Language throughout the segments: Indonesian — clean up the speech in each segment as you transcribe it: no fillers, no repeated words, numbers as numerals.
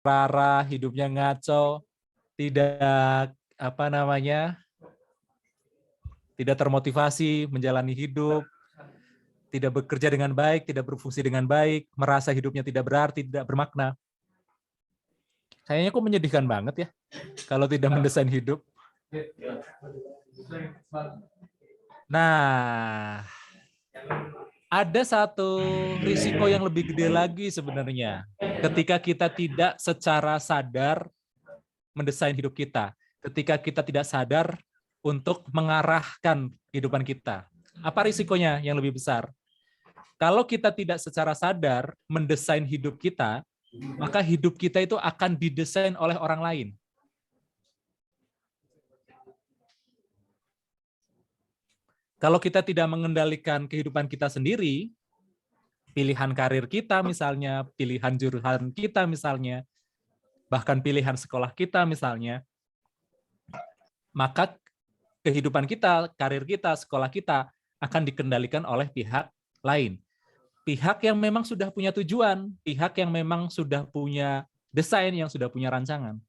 terarah, hidupnya ngaco, tidak tidak termotivasi menjalani hidup, tidak bekerja dengan baik, tidak berfungsi dengan baik, merasa hidupnya tidak berarti, tidak bermakna. Kayaknya kok menyedihkan banget ya kalau tidak mendesain hidup. Nah, ada satu risiko yang lebih gede lagi sebenarnya ketika kita tidak secara sadar mendesain hidup kita, ketika kita tidak sadar untuk mengarahkan kehidupan kita. Apa risikonya yang lebih besar? Kalau kita tidak secara sadar mendesain hidup kita, maka hidup kita itu akan didesain oleh orang lain. Kalau kita tidak mengendalikan kehidupan kita sendiri, pilihan karir kita misalnya, pilihan jurusan kita misalnya, bahkan pilihan sekolah kita misalnya, maka kehidupan kita, karir kita, sekolah kita akan dikendalikan oleh pihak lain. Pihak yang memang sudah punya tujuan, pihak yang memang sudah punya desain, yang sudah punya rancangan.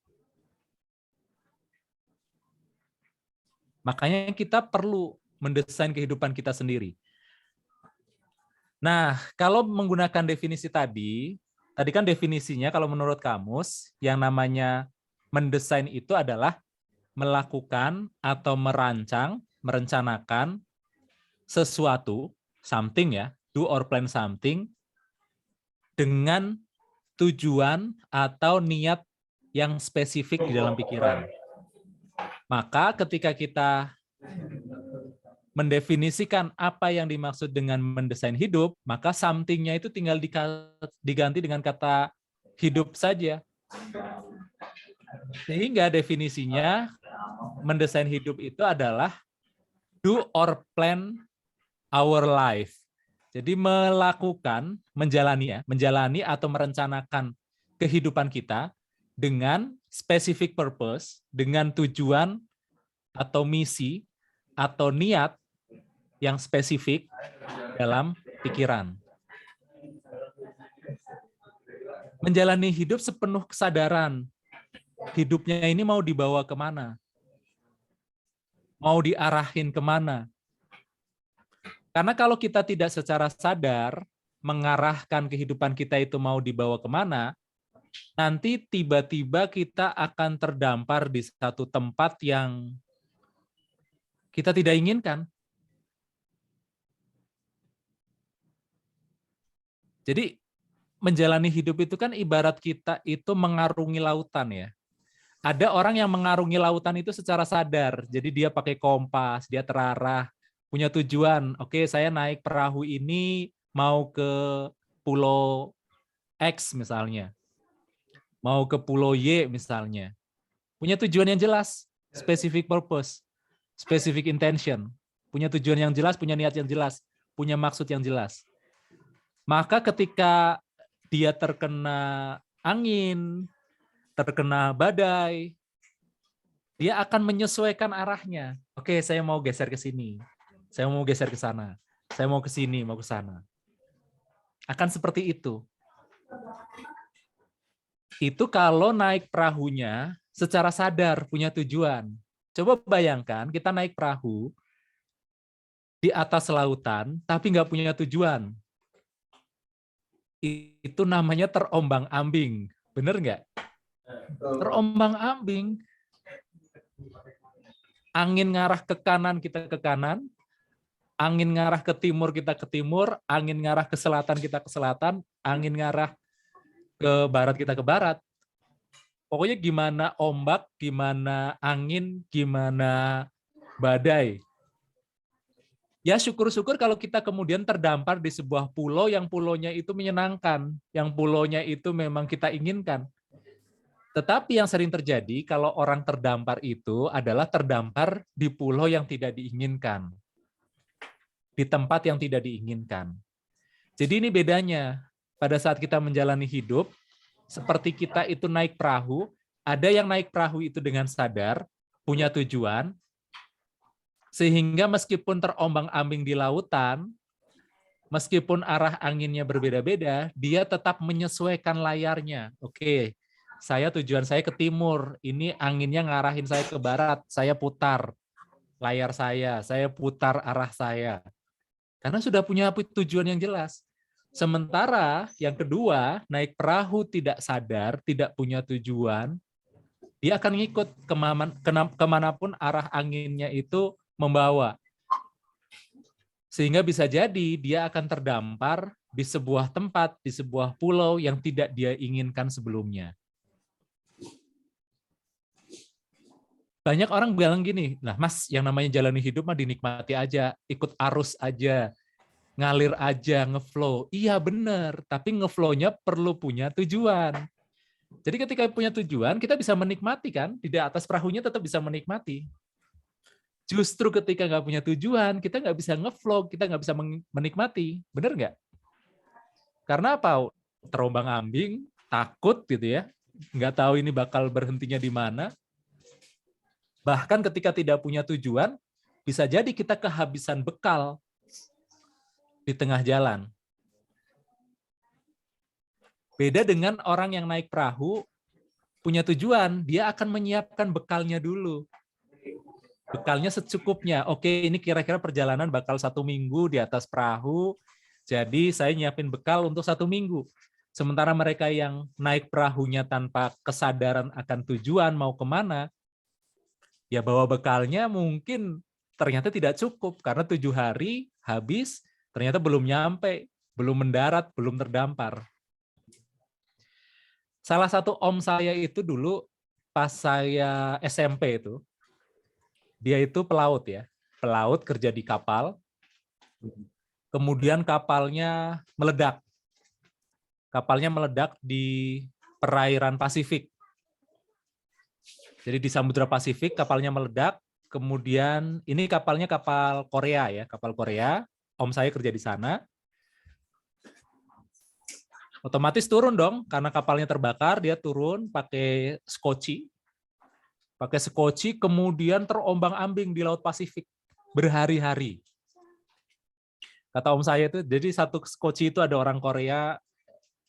Makanya kita perlu mendesain kehidupan kita sendiri. Nah, kalau menggunakan definisi tadi kan definisinya kalau menurut kamus, yang namanya mendesain itu adalah melakukan atau merancang, merencanakan sesuatu, something ya, do or plan something, dengan tujuan atau niat yang spesifik di dalam pikiran. Maka ketika kita mendefinisikan apa yang dimaksud dengan mendesain hidup, maka something-nya itu tinggal diganti dengan kata hidup saja. Sehingga definisinya mendesain hidup itu adalah do or plan our life. Jadi melakukan, menjalani atau merencanakan kehidupan kita dengan specific purpose, dengan tujuan atau misi atau niat yang spesifik dalam pikiran. Menjalani hidup sepenuh kesadaran. Hidupnya ini mau dibawa kemana? Mau diarahin kemana? Karena kalau kita tidak secara sadar mengarahkan kehidupan kita itu mau dibawa kemana, nanti tiba-tiba kita akan terdampar di satu tempat yang kita tidak inginkan. Jadi menjalani hidup itu kan ibarat kita itu mengarungi lautan ya. Ada orang yang mengarungi lautan itu secara sadar. Jadi dia pakai kompas, dia terarah, punya tujuan. Oke, saya naik perahu ini mau ke pulau X misalnya. Mau ke pulau Y misalnya. Punya tujuan yang jelas, specific purpose, specific intention. Punya tujuan yang jelas, punya niat yang jelas, punya maksud yang jelas. Maka ketika dia terkena angin, terkena badai, dia akan menyesuaikan arahnya. Oke, saya mau geser ke sini. Saya mau geser ke sana. Saya mau ke sini, mau ke sana. Akan seperti itu. Itu kalau naik perahunya secara sadar, punya tujuan. Coba bayangkan kita naik perahu di atas lautan, tapi nggak punya tujuan. Itu namanya terombang-ambing. Bener nggak? Terombang-ambing. Angin ngarah ke kanan, kita ke kanan. Angin ngarah ke timur, kita ke timur. Angin ngarah ke selatan, kita ke selatan. Angin ngarah ke barat, kita ke barat. Pokoknya gimana ombak, gimana angin, gimana badai. Ya syukur-syukur kalau kita kemudian terdampar di sebuah pulau yang pulaunya itu menyenangkan. Yang pulaunya itu memang kita inginkan. Tetapi yang sering terjadi kalau orang terdampar itu adalah terdampar di pulau yang tidak diinginkan. Di tempat yang tidak diinginkan. Jadi ini bedanya. Pada saat kita menjalani hidup, seperti kita itu naik perahu, ada yang naik perahu itu dengan sadar, punya tujuan, sehingga meskipun terombang-ambing di lautan, meskipun arah anginnya berbeda-beda, dia tetap menyesuaikan layarnya. Oke, tujuan saya ke timur, ini anginnya ngarahin saya ke barat, saya putar layar saya putar arah saya. Karena sudah punya tujuan yang jelas. Sementara yang kedua, naik perahu tidak sadar, tidak punya tujuan, dia akan ngikut kemanapun arah anginnya itu membawa. Sehingga bisa jadi dia akan terdampar di sebuah tempat, di sebuah pulau yang tidak dia inginkan sebelumnya. Banyak orang bilang gini, nah Mas, yang namanya jalani hidup mah dinikmati aja, ikut arus aja, ngalir aja, ngeflow. Iya benar, tapi ngeflow-nya perlu punya tujuan. Jadi ketika punya tujuan, kita bisa menikmati kan, di atas perahunya tetap bisa menikmati. Justru ketika nggak punya tujuan, kita nggak bisa ngeflow, kita nggak bisa menikmati. Benar nggak? Karena apa? Terombang-ambing, takut gitu ya, nggak tahu ini bakal berhentinya di mana. Bahkan ketika tidak punya tujuan, bisa jadi kita kehabisan bekal di tengah jalan. Beda dengan orang yang naik perahu, punya tujuan, dia akan menyiapkan bekalnya dulu. Bekalnya secukupnya. Oke, ini kira-kira perjalanan bakal 1 minggu di atas perahu, jadi saya nyiapin bekal untuk 1 minggu. Sementara mereka yang naik perahunya tanpa kesadaran akan tujuan mau kemana, ya bawa bekalnya mungkin ternyata tidak cukup karena 7 hari habis, ternyata belum nyampe, belum mendarat, belum terdampar. Salah satu om saya itu dulu pas saya SMP itu, dia itu pelaut ya, pelaut kerja di kapal, kemudian kapalnya meledak. Kapalnya meledak di perairan Pasifik. Jadi di Samudra Pasifik kapalnya meledak, kemudian ini kapalnya kapal Korea ya, kapal Korea. Om saya kerja di sana. Otomatis turun dong, karena kapalnya terbakar, dia turun pakai skoci. Pakai skoci, kemudian terombang-ambing di Laut Pasifik berhari-hari. Kata om saya itu, jadi satu skoci itu ada orang Korea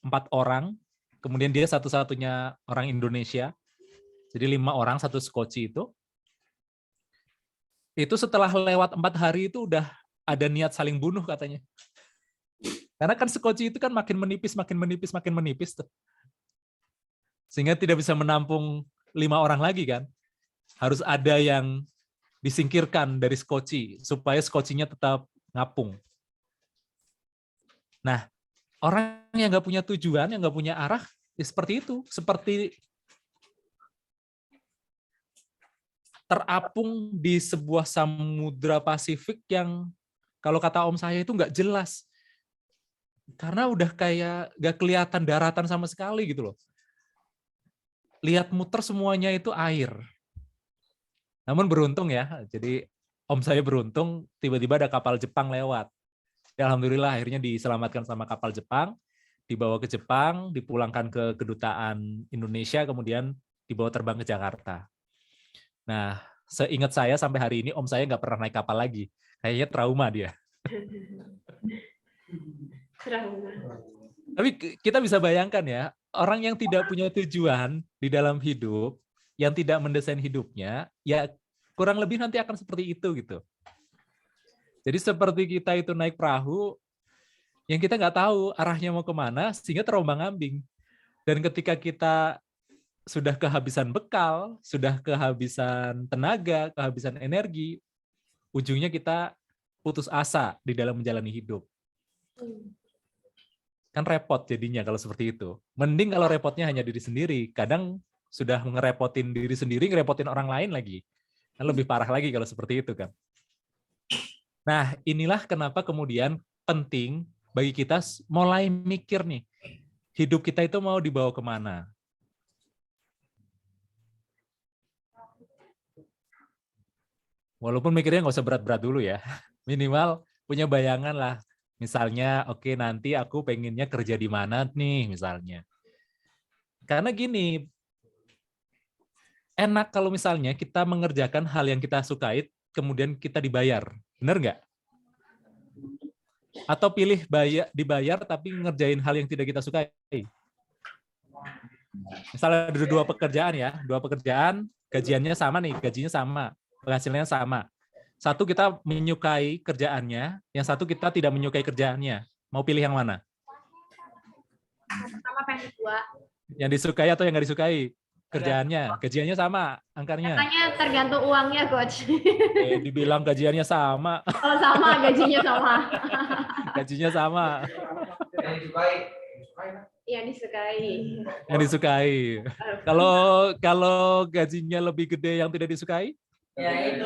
4 orang, kemudian dia satu-satunya orang Indonesia. Jadi 5 orang satu skoci itu. Itu setelah lewat 4 hari itu udah ada niat saling bunuh katanya. Karena kan skoci itu kan makin menipis, makin menipis, makin menipis tuh. Sehingga tidak bisa menampung 5 orang lagi kan. Harus ada yang disingkirkan dari skoci supaya skocinya tetap ngapung. Nah, orang yang nggak punya tujuan, yang nggak punya arah, ya seperti itu. Seperti terapung di sebuah samudra Pasifik yang kalau kata om saya itu nggak jelas. Karena udah kayak nggak kelihatan daratan sama sekali gitu loh. Lihat muter semuanya itu air. Namun beruntung ya, jadi om saya beruntung tiba-tiba ada kapal Jepang lewat. Ya, alhamdulillah akhirnya diselamatkan sama kapal Jepang, dibawa ke Jepang, dipulangkan ke kedutaan Indonesia, kemudian dibawa terbang ke Jakarta. Nah, seingat saya sampai hari ini om saya nggak pernah naik kapal lagi. Kayaknya trauma dia. Trauma. Tapi kita bisa bayangkan ya, orang yang tidak punya tujuan di dalam hidup, yang tidak mendesain hidupnya, ya kurang lebih nanti akan seperti itu gitu. Jadi seperti kita itu naik perahu, yang kita nggak tahu arahnya mau kemana, sehingga terombang-ambing. Dan ketika kita sudah kehabisan bekal, sudah kehabisan tenaga, kehabisan energi, ujungnya kita putus asa di dalam menjalani hidup. Kan repot jadinya kalau seperti itu. Mending kalau repotnya hanya diri sendiri. Kadang sudah ngerepotin diri sendiri, ngerepotin orang lain lagi. Kan lebih parah lagi kalau seperti itu kan. Nah, inilah kenapa kemudian penting bagi kita mulai mikir nih, hidup kita itu mau dibawa kemana? Walaupun mikirnya nggak usah berat-berat dulu ya. Minimal punya bayangan lah. Misalnya, oke nanti aku pengennya kerja di mana nih misalnya. Karena gini, enak kalau misalnya kita mengerjakan hal yang kita sukai, kemudian kita dibayar. Benar nggak? Atau pilih dibayar tapi ngerjain hal yang tidak kita sukai. Misalnya ada dua pekerjaan ya, dua pekerjaan, gajiannya sama nih, gajinya sama, penghasilannya sama. Satu kita menyukai kerjaannya, yang satu kita tidak menyukai kerjaannya. Mau pilih yang mana? Pertama pengen kedua. Yang disukai atau yang nggak disukai? Kerjaannya, gajiannya sama angkanya. Katanya tergantung uangnya, Coach. Dibilang gajiannya sama. Kalau sama, gajinya sama. Gajinya sama. Yang disukai. Yang disukai. Yang disukai. Kalau gajinya lebih gede yang tidak disukai? Ya itu.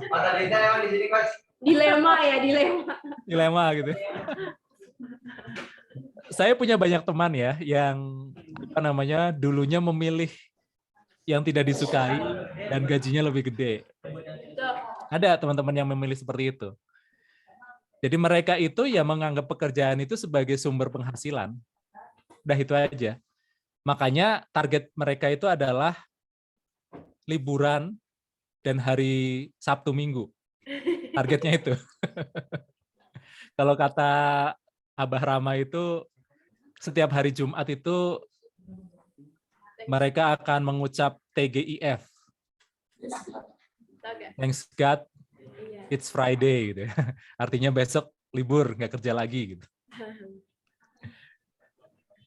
Mata duitnya emang di sini, Coach. Dilema ya, dilema. Dilema gitu. Saya punya banyak teman ya yang dulunya memilih yang tidak disukai dan gajinya lebih gede. Ada teman-teman yang memilih seperti itu. Jadi mereka itu ya menganggap pekerjaan itu sebagai sumber penghasilan. Udah itu aja. Makanya target mereka itu adalah liburan dan hari Sabtu Minggu. Targetnya itu. Kalau kata Abah Rama itu setiap hari Jumat itu mereka akan mengucap TGIF. Thanks God, it's Friday gitu. Artinya besok libur, nggak kerja lagi gitu.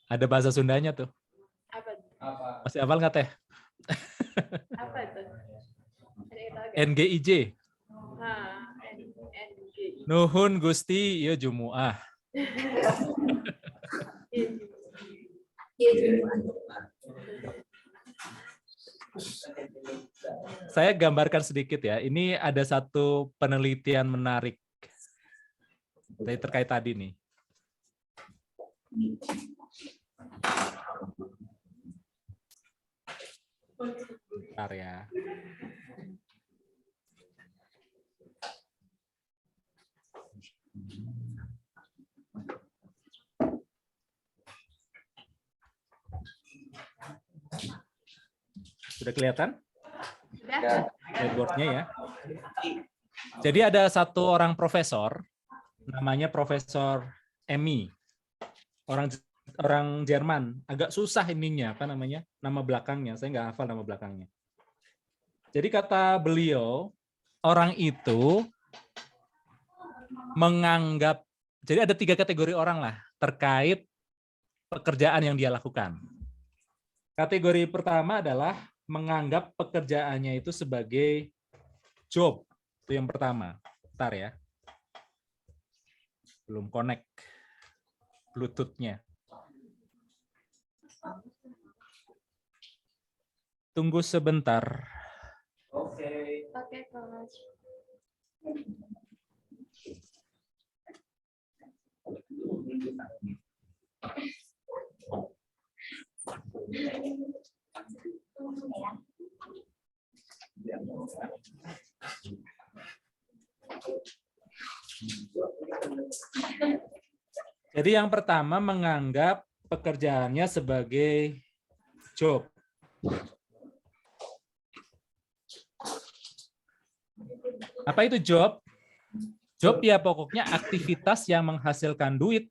Ada bahasa Sundanya tuh. Apa? Masih hafal nggak Teh? Apa itu? NGIJ. NGI. Nuhun Gusti ieu Jumuah. Saya gambarkan sedikit ya. Ini ada satu penelitian menarik terkait tadi nih. Bentar ya. Sudah kelihatan? Sudah. Dashboard-nya ya. Jadi ada satu orang profesor, namanya Profesor Emmy, orang Jerman. Agak susah ininya, apa namanya? Nama belakangnya, saya nggak hafal nama belakangnya. Jadi kata beliau, orang itu menganggap, jadi ada 3 kategori orang lah terkait pekerjaan yang dia lakukan. Kategori pertama adalah menganggap pekerjaannya itu sebagai job. Itu yang pertama. Bentar ya. Belum connect Bluetooth-nya. Tunggu sebentar. Oke. Oke, Coach. Jadi yang pertama menganggap pekerjaannya sebagai job. Apa itu job? Job ya pokoknya aktivitas yang menghasilkan duit.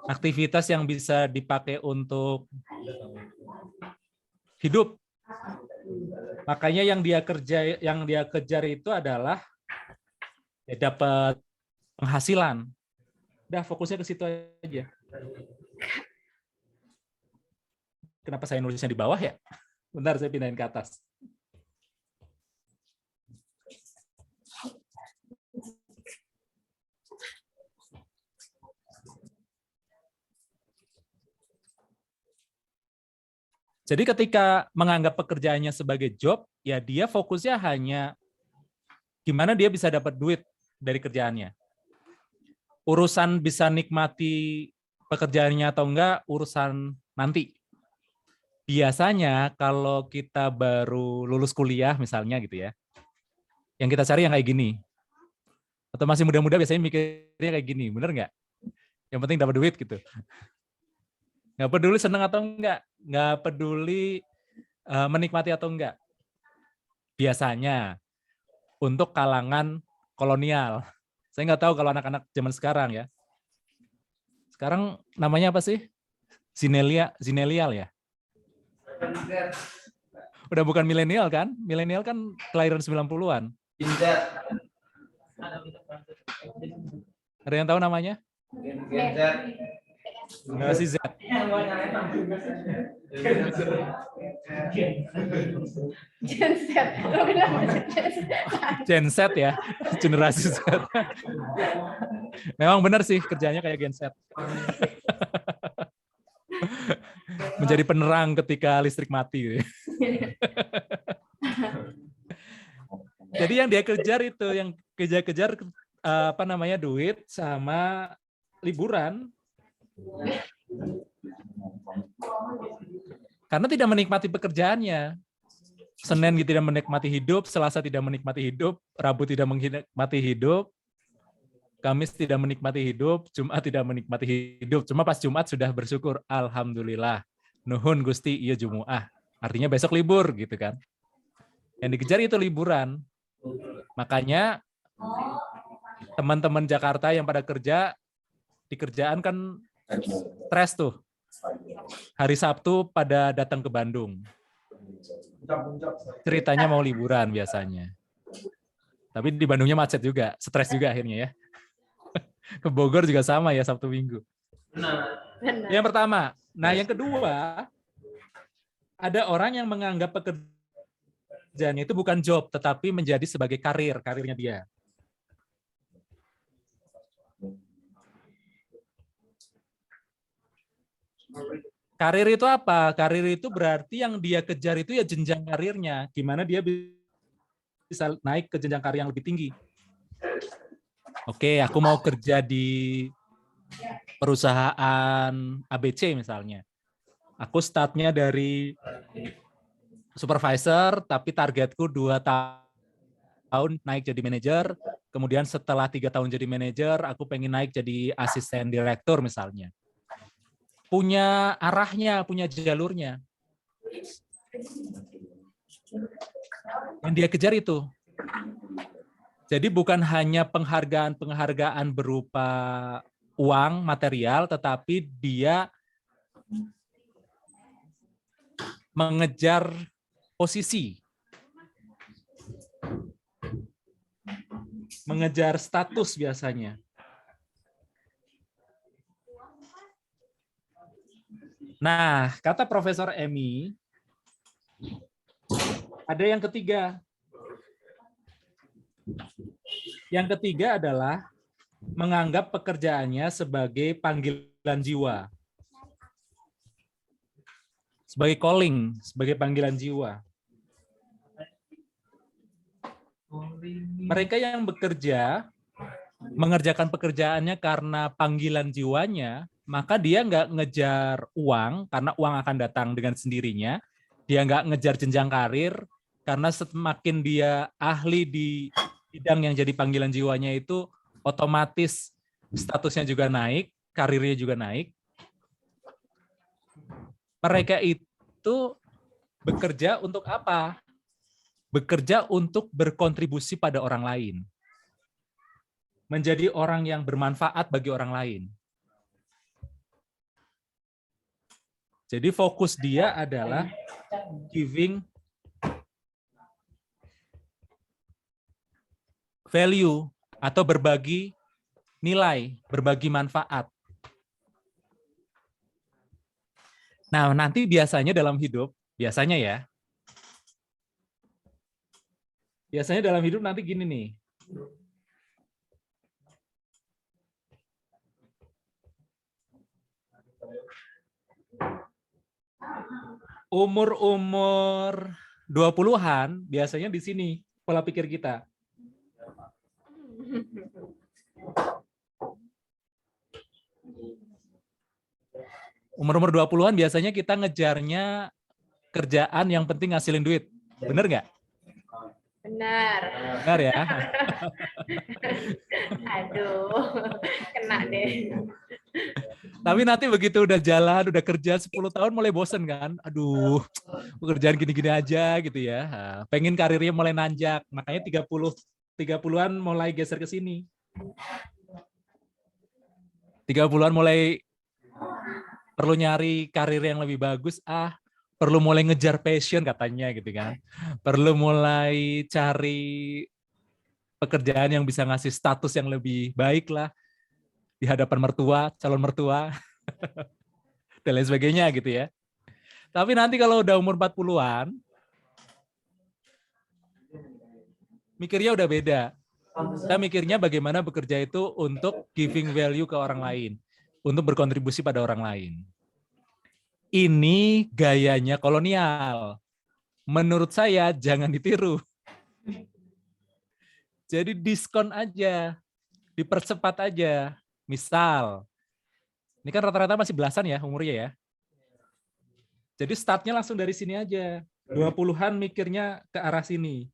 Aktivitas yang bisa dipakai untuk hidup. Makanya yang dia kejar itu adalah ya dapat penghasilan. Udah fokusnya ke situ aja. Kenapa saya nulisnya di bawah ya? Bentar saya pindahin ke atas. Jadi ketika menganggap pekerjaannya sebagai job, ya dia fokusnya hanya gimana dia bisa dapat duit dari kerjaannya. Urusan bisa nikmati pekerjaannya atau enggak, urusan nanti. Biasanya kalau kita baru lulus kuliah misalnya gitu ya, yang kita cari yang kayak gini. Atau masih muda-muda biasanya mikirnya kayak gini, bener nggak? Yang penting dapat duit gitu. Nggak peduli seneng atau enggak, nggak peduli menikmati atau enggak. Biasanya untuk kalangan kolonial. Saya nggak tahu kalau anak-anak zaman sekarang ya. Sekarang namanya apa sih? Zinelial ya? Udah bukan milenial kan? Milenial kan kelahiran 90-an. Ada yang tahu namanya? Gen Z. Generasi Z. Gen Z. Lo kenapa Gen Z? Gen Z ya, generasi Z. Memang benar sih kerjanya kayak Gen Z. Menjadi penerang ketika listrik mati. Jadi yang dia kejar itu, yang kejar-kejar duit sama liburan. Karena tidak menikmati pekerjaannya. Senin tidak menikmati hidup, Selasa tidak menikmati hidup, Rabu tidak menikmati hidup, Kamis tidak menikmati hidup, Jumat tidak menikmati hidup. Cuma pas Jumat sudah bersyukur, alhamdulillah. Nuhun Gusti iya Jumuah. Artinya besok libur gitu kan. Yang dikejar itu liburan. Makanya teman-teman Jakarta yang pada kerja di kerjaan kan stres tuh. Hari Sabtu pada datang ke Bandung. Ceritanya mau liburan biasanya. Tapi di Bandungnya macet juga, stres juga akhirnya ya. Ke Bogor juga sama ya Sabtu Minggu. Benar. Yang pertama. Nah yang kedua, ada orang yang menganggap pekerjaan itu bukan job, tetapi menjadi sebagai karirnya dia. Karir itu apa? Karir itu berarti yang dia kejar itu ya jenjang karirnya. Gimana dia bisa naik ke jenjang karir yang lebih tinggi. Oke, aku mau kerja di perusahaan ABC misalnya. Aku startnya dari supervisor, tapi targetku 2 tahun naik jadi manajer. Kemudian setelah 3 tahun jadi manajer, aku pengen naik jadi asisten direktur misalnya. Punya arahnya, punya jalurnya. Yang dia kejar itu. Jadi bukan hanya penghargaan berupa uang, material, tetapi dia mengejar posisi. Mengejar status biasanya. Nah, kata Profesor Emi, ada yang ketiga. Yang ketiga adalah menganggap pekerjaannya sebagai panggilan jiwa. Sebagai calling, sebagai panggilan jiwa. Mereka yang bekerja, mengerjakan pekerjaannya karena panggilan jiwanya, maka dia nggak ngejar uang, karena uang akan datang dengan sendirinya. Dia nggak ngejar jenjang karir, karena semakin dia ahli di bidang yang jadi panggilan jiwanya itu, otomatis statusnya juga naik, karirnya juga naik. Mereka itu bekerja untuk apa? Bekerja untuk berkontribusi pada orang lain. Menjadi orang yang bermanfaat bagi orang lain. Jadi fokus dia adalah giving value atau berbagi nilai, berbagi manfaat. Nah, nanti biasanya dalam hidup, biasanya dalam hidup nanti gini nih. Umur 20-an biasanya di sini pola pikir kita. Umur 20-an biasanya kita ngejarnya kerjaan yang penting ngasilin duit. Bener nggak? Benar. Benar ya? Aduh, kena deh. Tapi nanti begitu udah jalan, udah kerja 10 tahun mulai bosen kan? Aduh, pekerjaan gini-gini aja gitu ya. Nah, pengen karirnya mulai nanjak. Makanya 30-an mulai geser ke sini. 30-an mulai perlu nyari karir yang lebih bagus, perlu mulai ngejar passion katanya gitu kan. Perlu mulai cari pekerjaan yang bisa ngasih status yang lebih baik lah di hadapan mertua, calon mertua, dan lain sebagainya gitu ya. Tapi nanti kalau udah umur 40-an, mikirnya udah beda. Kita mikirnya bagaimana bekerja itu untuk giving value ke orang lain, untuk berkontribusi pada orang lain. Ini gayanya kolonial. Menurut saya jangan ditiru. Jadi diskon aja, dipercepat aja. Misal, ini kan rata-rata masih belasan ya umurnya ya. Jadi startnya langsung dari sini aja. 20-an mikirnya ke arah sini.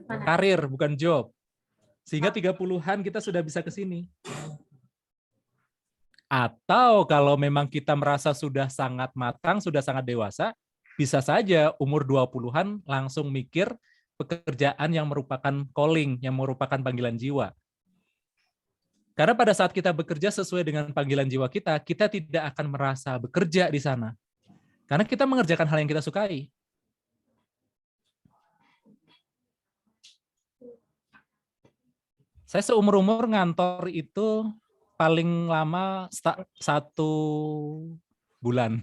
Karir bukan job. Sehingga 30-an kita sudah bisa ke sini. Atau kalau memang kita merasa sudah sangat matang, sudah sangat dewasa, bisa saja umur 20-an langsung mikir pekerjaan yang merupakan calling, yang merupakan panggilan jiwa. Karena pada saat kita bekerja sesuai dengan panggilan jiwa kita, kita tidak akan merasa bekerja di sana. Karena kita mengerjakan hal yang kita sukai. Saya seumur-umur ngantor itu paling lama 1 bulan.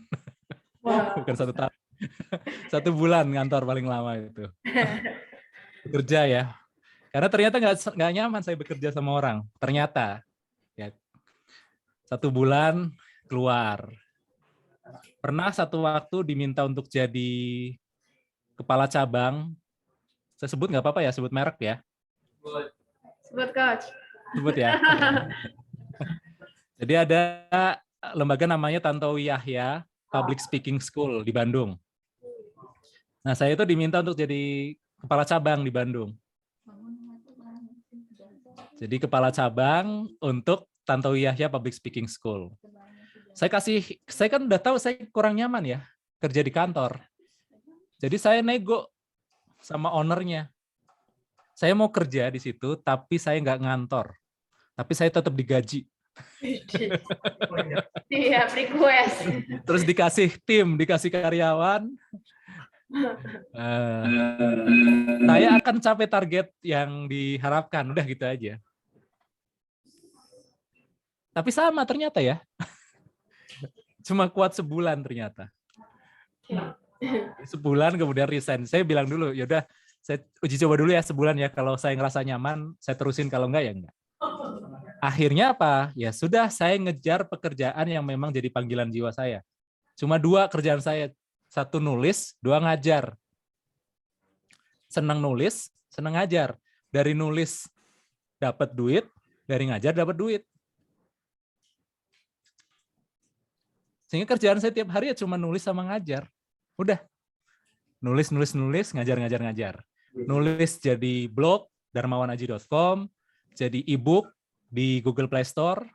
Wow. Bukan 1 tahun. 1 bulan ngantor paling lama itu. Bekerja ya. Karena ternyata nggak nyaman saya bekerja sama orang. Ternyata. Ya. 1 bulan keluar. Pernah satu waktu diminta untuk jadi kepala cabang. Saya sebut nggak apa-apa ya, sebut merek ya. Sebut coach. Sebut ya. Jadi ada lembaga namanya Tantowi Yahya Public Speaking School di Bandung. Nah, saya itu diminta untuk jadi kepala cabang di Bandung. Jadi kepala cabang untuk Tantowi Yahya Public Speaking School. Saya kan udah tahu saya kurang nyaman ya kerja di kantor. Jadi saya nego sama ownernya. Saya mau kerja di situ, tapi saya nggak ngantor. Tapi saya tetap digaji. Iya, request. Terus dikasih tim, dikasih karyawan. Saya akan capai target yang diharapkan. Udah gitu aja. Tapi sama ternyata ya. Cuma kuat sebulan ternyata. Sebulan kemudian resign. Saya bilang dulu, yaudah saya uji coba dulu ya sebulan ya. Kalau saya ngerasa nyaman, saya terusin. Kalau enggak, ya enggak. Akhirnya apa? Ya sudah, saya ngejar pekerjaan yang memang jadi panggilan jiwa saya. Cuma 2 kerjaan saya. 1 nulis, 2 ngajar. Senang nulis, senang ngajar. Dari nulis dapat duit, dari ngajar dapat duit. Sehingga kerjaan saya tiap hari ya cuma nulis sama ngajar. Udah. Nulis, ngajar. Nulis jadi blog, darmawanaji.com, jadi e-book di Google Play Store.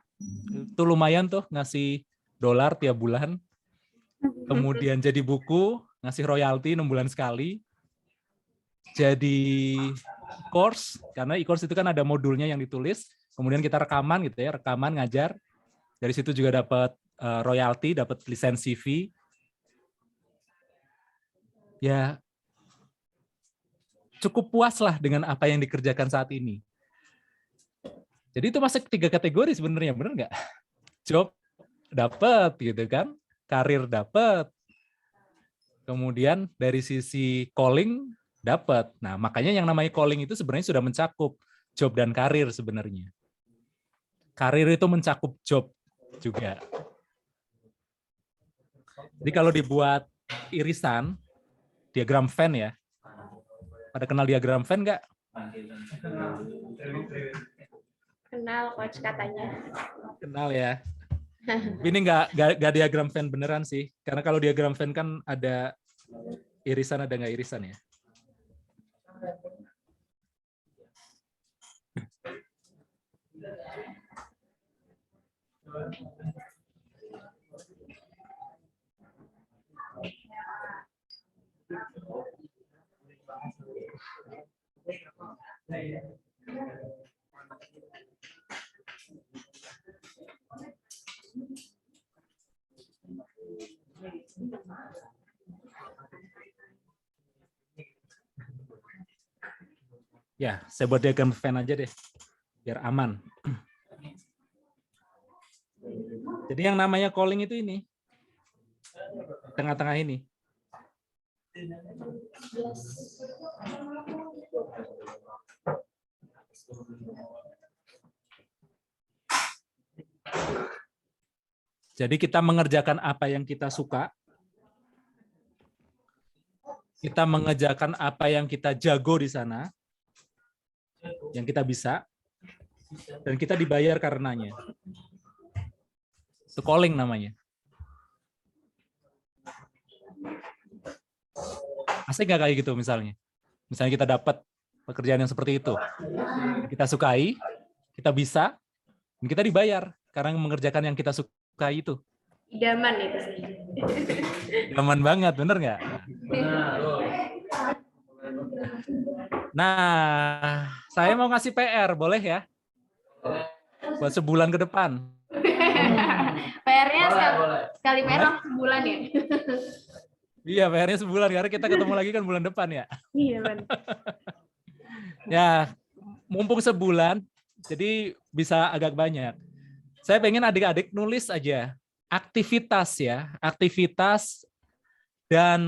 Itu lumayan tuh ngasih $, tiap bulan. Kemudian jadi buku, ngasih royalti 6 bulan sekali. Jadi course, karena e-course itu kan ada modulnya yang ditulis. Kemudian kita rekaman gitu ya, rekaman ngajar. Dari situ juga dapat royalti, dapat lisensi fee. Ya, cukup puas lah dengan apa yang dikerjakan saat ini. Jadi itu masuk 3 kategori sebenarnya, benar nggak? Job dapat gitu kan, karir dapat, kemudian dari sisi calling dapat. Nah, makanya yang namanya calling itu sebenarnya sudah mencakup job dan karir sebenarnya. Karir itu mencakup job juga. Jadi kalau dibuat irisan, diagram Venn ya. Pada kenal diagram Venn nggak? Kenal coach katanya. Kenal ya. Ini nggak diagram Venn beneran sih. Karena kalau diagram Venn kan ada irisan, ada nggak irisan ya. Ya, saya buat diagram Venn aja deh, biar aman. Jadi yang namanya calling itu ini, tengah-tengah ini. Jadi kita mengerjakan apa yang kita suka, kita mengerjakan apa yang kita jago di sana, yang kita bisa, dan kita dibayar karenanya. Itu calling namanya. Asik nggak kayak gitu misalnya? Misalnya kita dapat pekerjaan yang seperti itu. Kita sukai, kita bisa, dan kita dibayar karena mengerjakan yang kita sukai itu. Idaman itu sih. Nyaman banget, bener nggak? Nah, saya mau ngasih PR, boleh ya? Buat sebulan ke depan. PR-nya sekali PR langsung sebulan ya? Iya, PR-nya sebulan, karena kita ketemu lagi kan bulan depan ya. Iya, benar. Ya, mumpung sebulan, jadi bisa agak banyak. Saya pengen adik-adik nulis aja aktivitas ya, aktivitas dan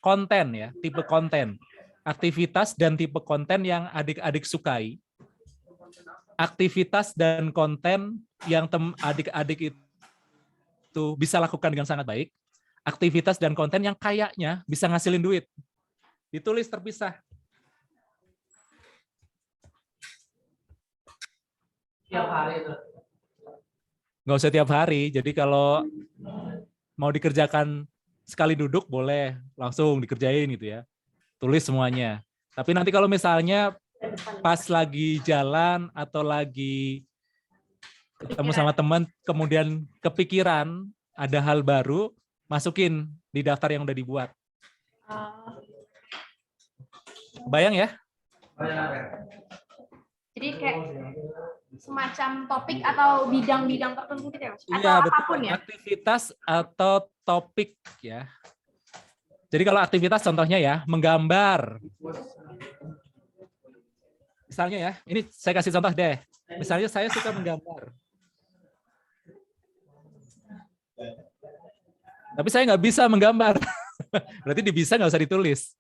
konten ya, tipe konten. Aktivitas dan tipe konten yang adik-adik sukai. Aktivitas dan konten yang adik-adik itu bisa lakukan dengan sangat baik. Aktivitas dan konten yang kayaknya bisa ngasilin duit. Ditulis terpisah. Tiap hari itu. Nggak usah tiap hari. Jadi kalau mau dikerjakan sekali duduk boleh langsung dikerjain gitu ya. Tulis semuanya. Tapi nanti kalau misalnya pas lagi jalan atau lagi ketemu sama teman, kemudian kepikiran ada hal baru, masukin di daftar yang udah dibuat. Bayang ya? Jadi kayak semacam topik atau bidang-bidang tertentu gitu ya, Mas? Atau Iya, betul. apapun ya? Aktivitas atau topik ya. Jadi kalau aktivitas contohnya ya, menggambar. Misalnya ya, ini saya kasih contoh deh. Misalnya saya suka menggambar. Tapi saya nggak bisa menggambar. Berarti di bisa nggak usah ditulis.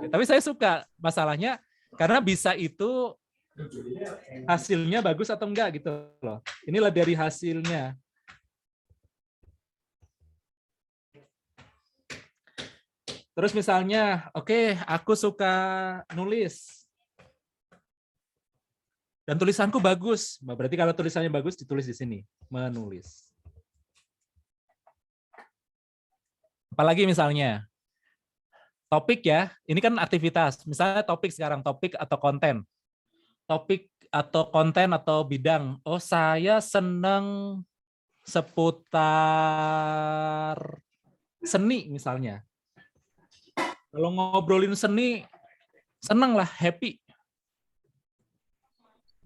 Tapi saya suka. Masalahnya karena bisa itu hasilnya bagus atau enggak gitu loh. Inilah dari hasilnya. Terus misalnya, oke, aku suka nulis. Dan tulisanku bagus. Berarti kalau tulisannya bagus ditulis di sini, menulis. Apalagi misalnya, topik ya, ini kan aktivitas. Misalnya topik sekarang, topik atau konten. Topik atau konten atau bidang. Oh, saya senang seputar seni misalnya. Kalau ngobrolin seni, senang lah, happy.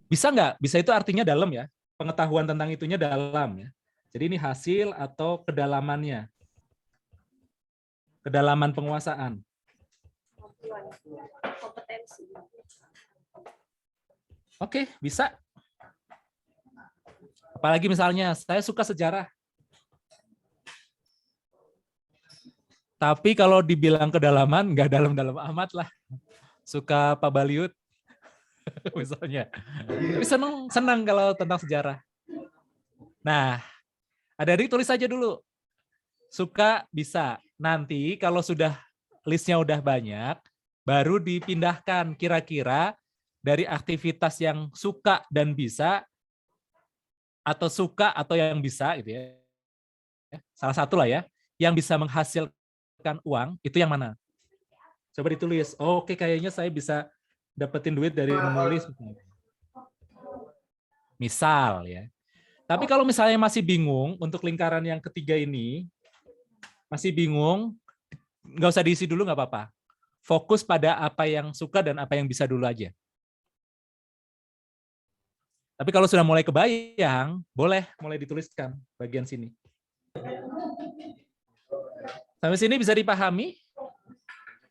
Bisa nggak? Bisa itu artinya dalam ya. Pengetahuan tentang itunya dalam ya. Jadi ini hasil atau kedalamannya. Kedalaman penguasaan. Kompetensi. Oke, bisa. Apalagi misalnya, saya suka sejarah. Tapi kalau dibilang kedalaman, nggak dalam-dalam amat lah. Suka Pak Baliut, misalnya. Tapi senang kalau tentang sejarah. Nah, adik-adik tulis aja dulu. Suka, bisa. Nanti kalau sudah listnya udah banyak, baru dipindahkan kira-kira dari aktivitas yang suka dan bisa, atau suka atau yang bisa, gitu ya. Salah satu lah ya, yang bisa menghasilkan uang, itu yang mana? Coba ditulis. Oke, kayaknya saya bisa dapetin duit dari menulis. Misal ya. Tapi kalau misalnya masih bingung untuk lingkaran yang ketiga ini, masih bingung, nggak usah diisi dulu, nggak apa-apa. Fokus pada apa yang suka dan apa yang bisa dulu aja. Tapi kalau sudah mulai kebayang, boleh mulai dituliskan bagian sini. Sampai sini bisa dipahami?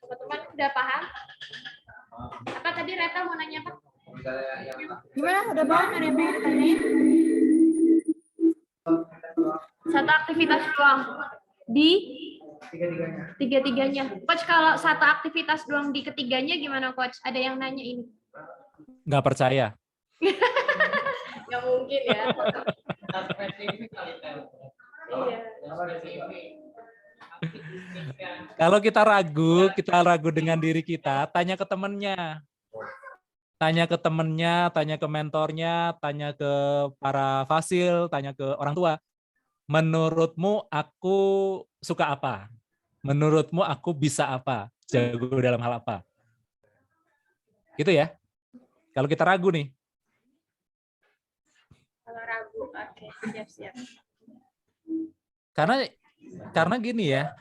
Teman-teman udah paham? Apa tadi Reta mau nanya apa? Gimana? Udah paham? Ada yang pengen ditanyain? Satu aktivitas doang di tiga-tiganya. Coach, kalau satu aktivitas doang di ketiganya gimana, Coach? Ada yang nanya ini? Nggak percaya. Nggak mungkin ya. Spesifik kali Tel. Iya. Spesifik. Kalau kita ragu dengan diri kita, tanya ke temennya. Tanya ke temennya, tanya ke mentornya, tanya ke para fasil, tanya ke orang tua. Menurutmu aku suka apa? Menurutmu aku bisa apa? Jago dalam hal apa? Gitu ya. Kalau kita ragu nih. Kalau ragu, oke, siap-siap. Karena gini ya.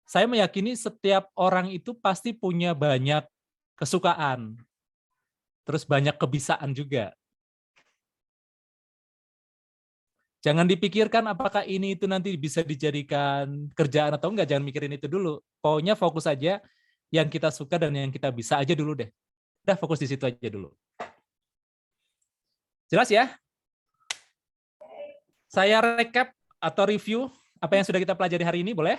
Saya meyakini setiap orang itu pasti punya banyak kesukaan. Terus banyak kebisaan juga. Jangan dipikirkan apakah ini itu nanti bisa dijadikan kerjaan atau enggak, jangan mikirin itu dulu. Pokoknya fokus aja yang kita suka dan yang kita bisa aja dulu deh. Udah fokus di situ aja dulu. Jelas ya? Saya recap atau review apa yang sudah kita pelajari hari ini, boleh?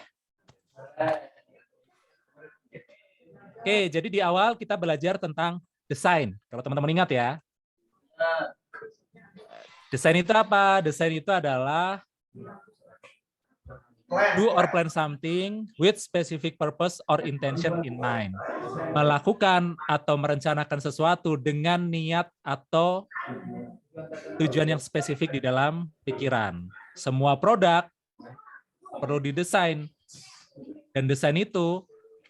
Oke, jadi di awal kita belajar tentang desain. Kalau teman-teman ingat ya. Desain itu apa? Desain itu adalah do or plan something with specific purpose or intention in mind. Melakukan atau merencanakan sesuatu dengan niat atau tujuan yang spesifik di dalam pikiran. Semua produk perlu didesain. Dan desain itu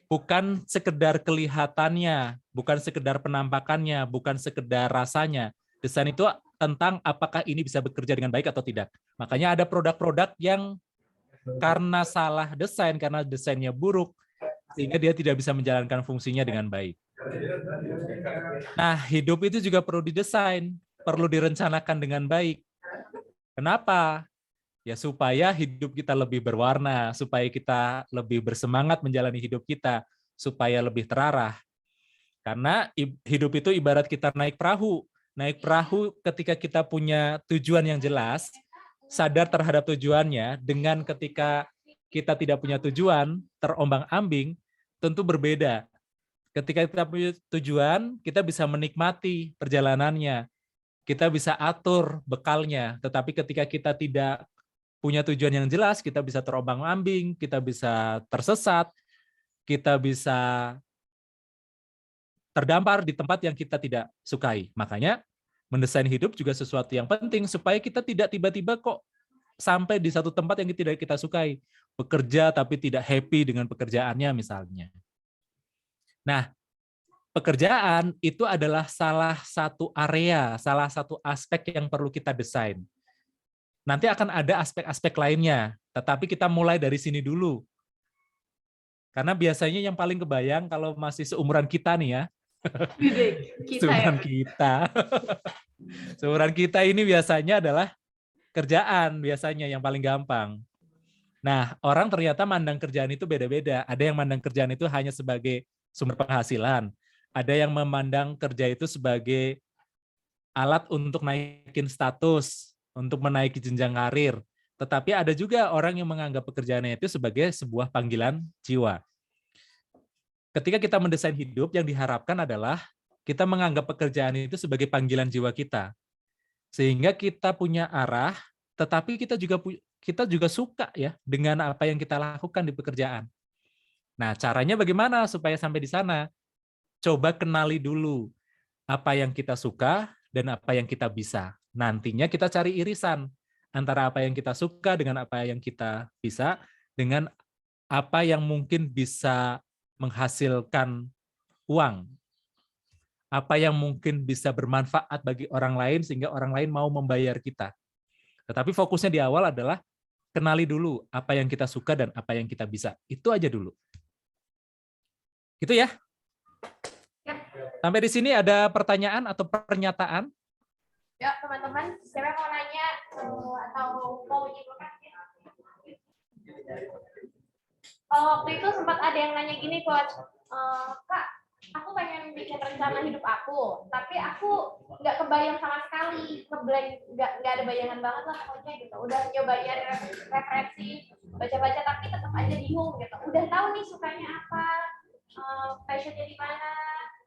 bukan sekedar kelihatannya, bukan sekedar penampakannya, bukan sekedar rasanya. Desain itu tentang apakah ini bisa bekerja dengan baik atau tidak. Makanya ada produk-produk yang karena salah desain, karena desainnya buruk, sehingga dia tidak bisa menjalankan fungsinya dengan baik. Nah, hidup itu juga perlu didesain, perlu direncanakan dengan baik. Kenapa? Ya supaya hidup kita lebih berwarna, supaya kita lebih bersemangat menjalani hidup kita, supaya lebih terarah. Karena hidup itu ibarat kita naik perahu. Naik perahu ketika kita punya tujuan yang jelas, sadar terhadap tujuannya, dengan ketika kita tidak punya tujuan, terombang-ambing, tentu berbeda. Ketika kita punya tujuan, kita bisa menikmati perjalanannya, kita bisa atur bekalnya. Tetapi ketika kita tidak punya tujuan yang jelas, kita bisa terombang-ambing, kita bisa tersesat, kita bisa terdampar di tempat yang kita tidak sukai. Makanya mendesain hidup juga sesuatu yang penting supaya kita tidak tiba-tiba kok sampai di satu tempat yang tidak kita sukai. Bekerja tapi tidak happy dengan pekerjaannya misalnya. Nah, pekerjaan itu adalah salah satu area, salah satu aspek yang perlu kita desain. Nanti akan ada aspek-aspek lainnya, tetapi kita mulai dari sini dulu. Karena biasanya yang paling kebayang kalau masih seumuran kita nih ya, seumuran kita. Seumuran kita ini biasanya adalah kerjaan, biasanya yang paling gampang. Nah, orang ternyata mandang kerjaan itu beda-beda. Ada yang mandang kerjaan itu hanya sebagai sumber penghasilan. Ada yang memandang kerja itu sebagai alat untuk naikin status, untuk menaiki jenjang karir. Tetapi ada juga orang yang menganggap pekerjaannya itu sebagai sebuah panggilan jiwa. Ketika kita mendesain hidup, yang diharapkan adalah kita menganggap pekerjaan itu sebagai panggilan jiwa kita. Sehingga kita punya arah, tetapi kita juga suka ya dengan apa yang kita lakukan di pekerjaan. Nah, caranya bagaimana supaya sampai di sana? Coba kenali dulu apa yang kita suka dan apa yang kita bisa. Nantinya kita cari irisan antara apa yang kita suka dengan apa yang kita bisa, dengan apa yang mungkin bisa menghasilkan uang. Apa yang mungkin bisa bermanfaat bagi orang lain sehingga orang lain mau membayar kita. Tetapi fokusnya di awal adalah kenali dulu apa yang kita suka dan apa yang kita bisa. Itu aja dulu. Gitu ya. Sampai di sini ada pertanyaan atau pernyataan? Ya, teman-teman, siapa yang mau nanya atau mau menyimpulkan? Kalau waktu itu sempat ada yang nanya gini, Coach, Kak, aku pengen bikin rencana hidup aku, tapi aku nggak kebayang sama sekali, ngeblank, nggak ada bayangan banget lah pokoknya gitu. Udah nyobain referensi, baca-baca, tapi tetap aja bingung gitu. Udah tahu nih sukanya apa, passionnya di mana,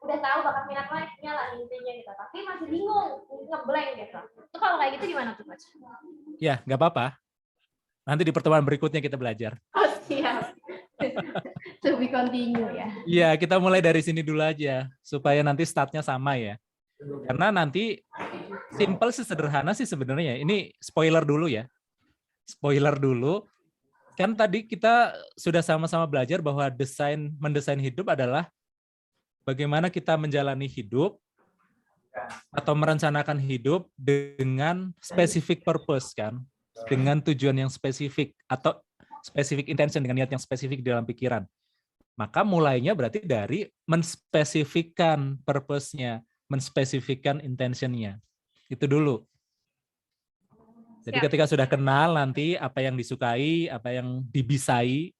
udah tahu bakat minat lainnya lah intinya gitu, tapi masih bingung, ngeblank gitu. Itu kalau kayak gitu gimana tuh, Coach? Ya, nggak apa-apa. Nanti di pertemuan berikutnya kita belajar. Oh, siap. To be continue ya. Iya, kita mulai dari sini dulu aja, supaya nanti startnya sama ya. Karena nanti simple sih, sederhana sih sebenarnya. Ini spoiler dulu ya. Spoiler dulu. Kan tadi kita sudah sama-sama belajar bahwa mendesain hidup adalah bagaimana kita menjalani hidup atau merencanakan hidup dengan specific purpose kan. Dengan tujuan yang spesifik atau specific intention, dengan niat yang spesifik di dalam pikiran. Maka mulainya berarti dari menspesifikkan purpose-nya, menspesifikkan intention-nya. Itu dulu. Jadi ketika sudah kenal nanti apa yang disukai, apa yang dibisai,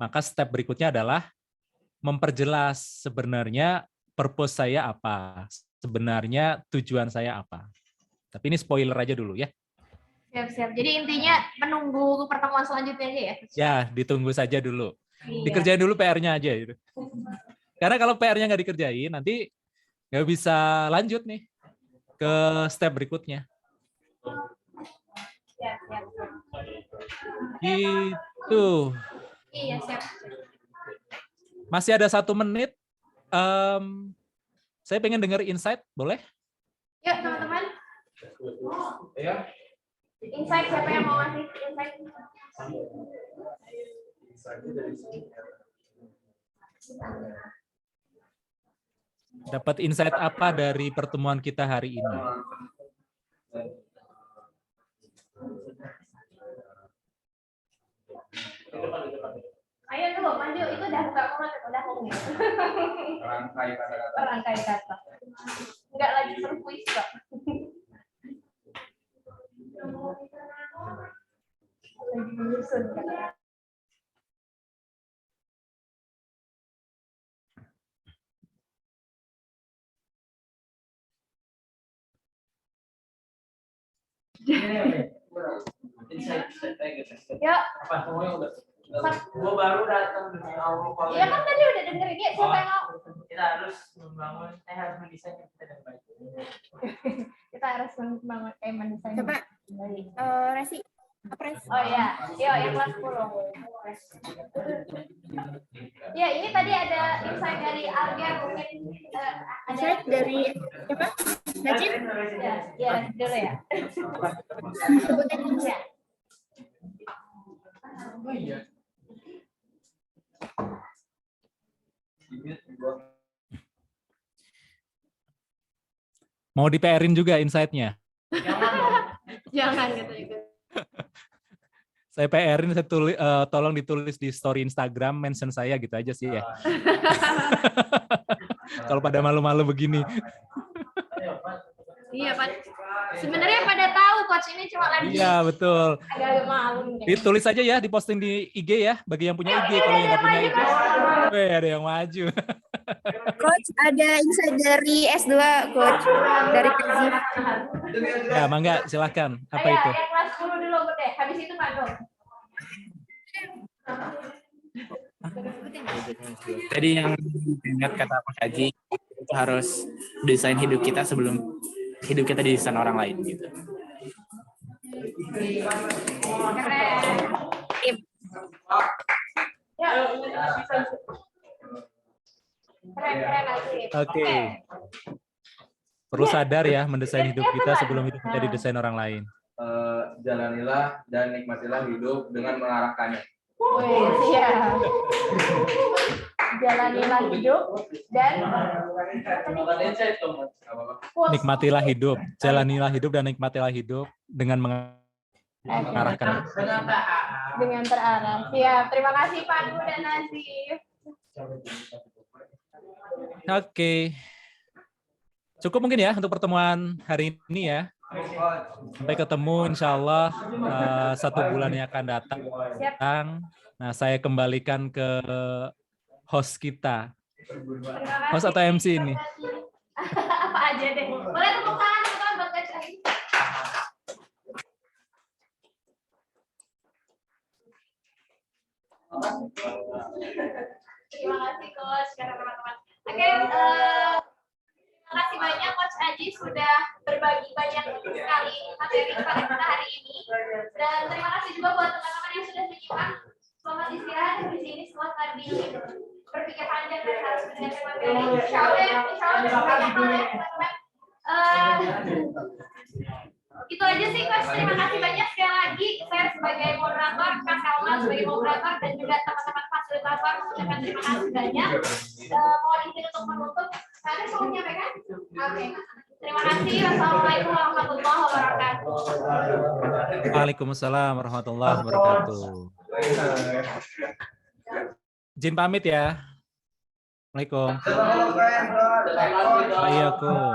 maka step berikutnya adalah memperjelas sebenarnya purpose saya apa, sebenarnya tujuan saya apa. Tapi ini spoiler aja dulu ya. Siap-siap. Jadi intinya menunggu pertemuan selanjutnya aja ya? Ya, ditunggu saja dulu. Iya. Dikerjain dulu PR-nya aja. Gitu. Karena kalau PR-nya nggak dikerjain, nanti nggak bisa lanjut nih ke step berikutnya. Siap, siap. Gitu. Iya, siap. Masih ada 1 menit. Saya pengen dengar insight, boleh? Yuk, teman-teman. Ya. Insight, siapa yang mau ngasih insight? Dapat insight apa dari pertemuan kita hari ini? Ayo dulu, maju. Itu udah buka mulut, udah ngomong. Rangkai kata-kata. Rangkai kata. Enggak lagi servis kok. Lagi menyusun kata. Yuk. Apa semuanya udah? Gua baru datang dari awal. Iya kan tadi udah dengerin ya, siapa yang mau? Kita harus membangun, harus mendesain kita dengan baik. Kita harus membangun mendesain. Coba, Baik. Resi, apa Resi? Oh iya, yuk yang kelas 10. Ya, ini tadi ada insight dari Alga mungkin ada Insight dari siapa? Najib? ya dulu ya. Sebutin Ya. Oh iya. Mau di-PR-in juga insight-nya? Jangan gitu. Saya PR-in, tolong ditulis di story Instagram, mention saya gitu aja sih ya. Kalau pada malu-malu begini. Iya, Pak. Sebenarnya pada tahu coach ini cuma lagi Iya, betul. agak malu nih. Ditulis aja ya, diposting di IG ya, bagi yang punya IG. Kalau yang nggak punya IG, ada yang maju. Coach, ada insight dari S2, Coach. Dari Kazif. Ya, mangga, silakan. Apa Ayo, itu? yang kelas 10 dulu deh. Habis itu Pak Dok. Tadi yang ingat kata Pak Haji, itu harus desain hidup kita sebelum hidup kita didesain orang lain gitu. Keren. Ya, keren Asif. Oke. Perlu sadar ya, mendesain hidup kita sebelum hidup kita didesain orang lain. Jalanilah dan nikmatilah hidup dengan mengarahkannya. Wih, iya. Jalanilah hidup dan Nikmatilah hidup, jalanilah hidup dan nikmatilah hidup dengan mengarahkan. dengan terarah. Siap. Terima kasih Pak Du dan Nazif. Oke. Cukup mungkin ya untuk pertemuan hari ini ya. Sampai ketemu insya Allah 1 bulan yang akan datang. Siap. Nah, saya kembalikan ke host kita. Terima kasih. Host atau MC ini? Apa aja deh. Boleh tepuk tangan buat Coach Aji. Terima kasih Coach karena teman-teman. Oke, terima kasih banyak Coach Aji sudah berbagi banyak sekali materi kepada kita hari ini. Dan terima kasih juga buat teman-teman yang sudah menyimak. Selamat istirahat di sini, selamat berpikir panjang dan harus mendengarkan materi. Insya Allah banyak hal ya teman-teman. Itu aja sih Coach, terima kasih banyak sekali lagi. Saya sebagai moderator, Kak Salma sebagai moderator dan juga teman-teman fasilitator mengucapkan terima kasih banyak. Mohon izin untuk menutup. Kalian mau menyampaikan? Oke. Terima kasih. Wassalamualaikum warahmatullahi wabarakatuh. Waalaikumsalam warahmatullahi wabarakatuh. Izin pamit ya. Assalamualaikum. Waalaikumsalam.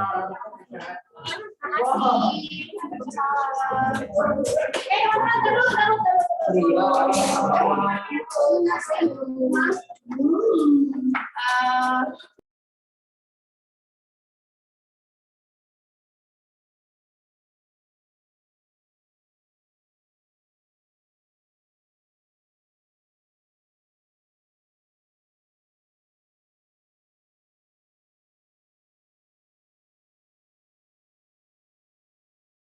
Terima kasih.